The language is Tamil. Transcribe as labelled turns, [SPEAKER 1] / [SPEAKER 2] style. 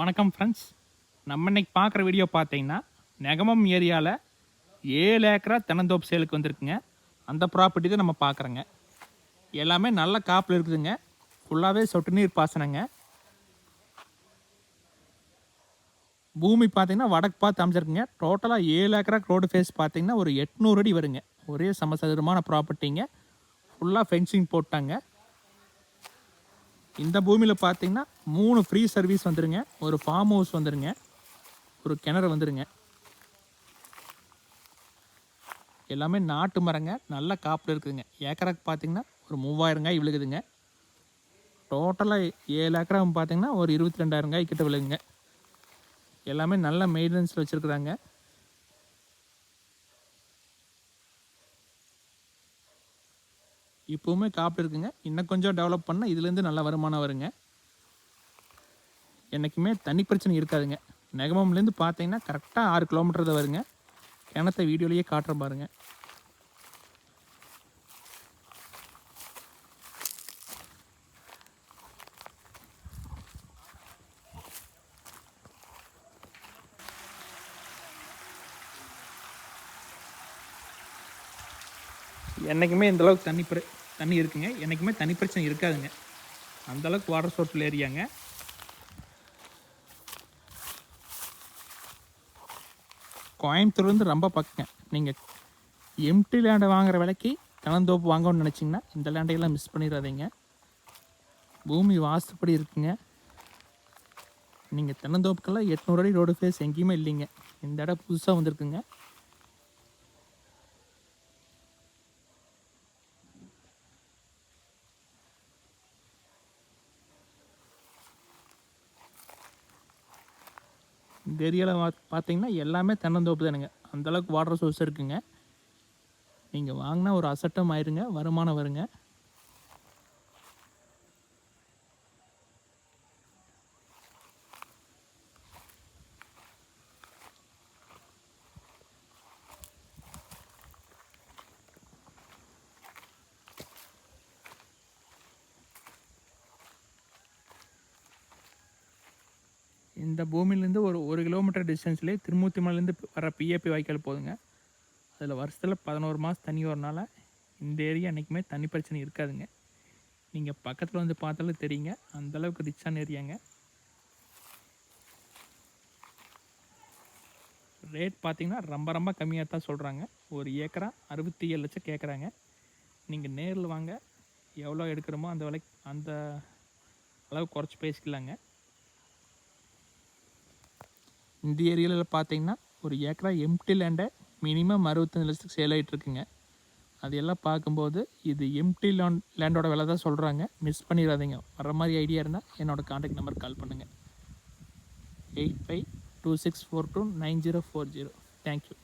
[SPEAKER 1] வணக்கம் ஃப்ரெண்ட்ஸ். நம்ம இன்னைக்கு பார்க்குற வீடியோ பார்த்தீங்கன்னா நெகமம் ஏரியாவில் 7 ஏக்கரா தென்னந்தோப்பு சேலுக்கு வந்திருக்குங்க. அந்த ப்ராப்பர்ட்டி தான் நம்ம பார்க்குறோங்க. எல்லாமே நல்ல காப்பில் இருக்குதுங்க. ஃபுல்லாகவே சொட்டு நீர் பாசனங்க. பூமி பார்த்தீங்கன்னா வடக்கு பார்த்து அமைச்சிருக்குங்க. டோட்டலாக 7 ஏக்கரா ரோடு ஃபேஸ் பார்த்தீங்கன்னா ஒரு 800 அடி வருங்க. ஒரே சமசதுரமான ப்ராப்பர்ட்டிங்க. ஃபுல்லாக ஃபென்சிங் போட்டாங்க. இந்த பூமியில் பார்த்தீங்கன்னா 3 ஃப்ரீ சர்வீஸ் வந்துருங்க. ஒரு ஃபார்ம் ஹவுஸ் வந்துருங்க. ஒரு கிணறு வந்துருங்க. எல்லாமே நாட்டு மரங்க. நல்ல காப்பில் இருக்குதுங்க. ஏக்கராக்கு பார்த்தீங்கன்னா ஒரு 3000 காய் விழுகுதுங்க. டோட்டலாக 7 ஏக்கரா பார்த்தீங்கன்னா ஒரு 22,000 காய் கிட்ட விழுகுங்க. எல்லாமே நல்ல மெயின்டெனன்ஸில் வச்சுருக்குறாங்க. இப்போவுமே காப்பில் இருக்குங்க. இன்னும் கொஞ்சம் டெவலப் பண்ணால் இதுலேருந்து நல்ல வருமானம் வருங்க. என்றைக்குமே தண்ணி பிரச்சனை இருக்காதுங்க. நெகமம்லேருந்து பார்த்தீங்கன்னா கரெக்டாக 6 கிலோமீட்டர் தான் வருங்க. கிணத்தை வீடியோலேயே காட்டுற பாருங்க. என்றைக்குமே இந்தளவுக்கு தண்ணி இருக்குங்க. என்றைக்குமே தண்ணி பிரச்சனை இருக்காதுங்க. அந்தளவுக்கு வாட்டர் சோர்ஸில் ஏரியாங்க. கோயம்புத்தூர்லேருந்து ரொம்ப பக்கங்க. நீங்கள் எம்டி லேண்டை வாங்குகிற விலைக்கு தென்னந்தோப்பு வாங்கணும்னு நினச்சிங்கன்னா இந்த லேண்டையெல்லாம் மிஸ் பண்ணிடாதீங்க. பூமி வாஸ்துப்படி இருக்குங்க. நீங்கள் தென்னந்தோப்புக்கெல்லாம் 800 அடி ரோடு ஃபேஸ் எங்கேயுமே இல்லைங்க. இந்த இடம் புதுசாக வந்திருக்குங்க. இந்த ஏரியாவில் பார்த்தீங்கன்னா எல்லாமே தென்னந்தோப்பு தானுங்க. அந்தளவுக்கு வாட்டர் சோர்ஸ் இருக்குங்க. நீங்கள் வாங்கினா ஒரு அசட்டம் ஆயிருங்க. வருமானம் வருங்க. இந்த பூமியிலேருந்து ஒரு கிலோமீட்டர் டிஸ்டன்ஸ்லேயே திருமூர்த்திமலையிலேருந்து வர பிஏபி வாய்க்கால் போதுங்க. அதில் வருஷத்தில் 11 மாதம் தண்ணி வரனால இந்த ஏரியா என்றைக்குமே தண்ணி பிரச்சனை இருக்காதுங்க. நீங்கள் பக்கத்தில் வந்து பார்த்தாலும் தெரியுங்க. அந்தளவுக்கு ரிச்சான ஏரியாங்க. ரேட் பார்த்தீங்கன்னா ரொம்ப கம்மியாக தான் சொல்கிறாங்க. ஒரு ஏக்கரா 67 லட்சம் கேட்குறாங்க. நீங்கள் நேரில் வாங்க, எவ்வளோ எடுக்கிறோமோ அந்த அளவு குறைச்சி பேசிக்கலாங்க. இந்த ஏரியாவில் பார்த்தீங்கன்னா ஒரு ஏக்கரா எம்டி லேண்டை மினிமம் 65 லட்சத்துக்கு சேல் ஆகிட்டு இருக்குங்க. அது எல்லாம் பார்க்கும்போது இது எம்டி லேண்டோட விலை தான் சொல்கிறாங்க. மிஸ் பண்ணிடாதீங்க. வர மாதிரி ஐடியா இருந்தால் என்னோடய கான்டாக்ட் நம்பர் கால் பண்ணுங்கள். 8526429040. தேங்க்யூ.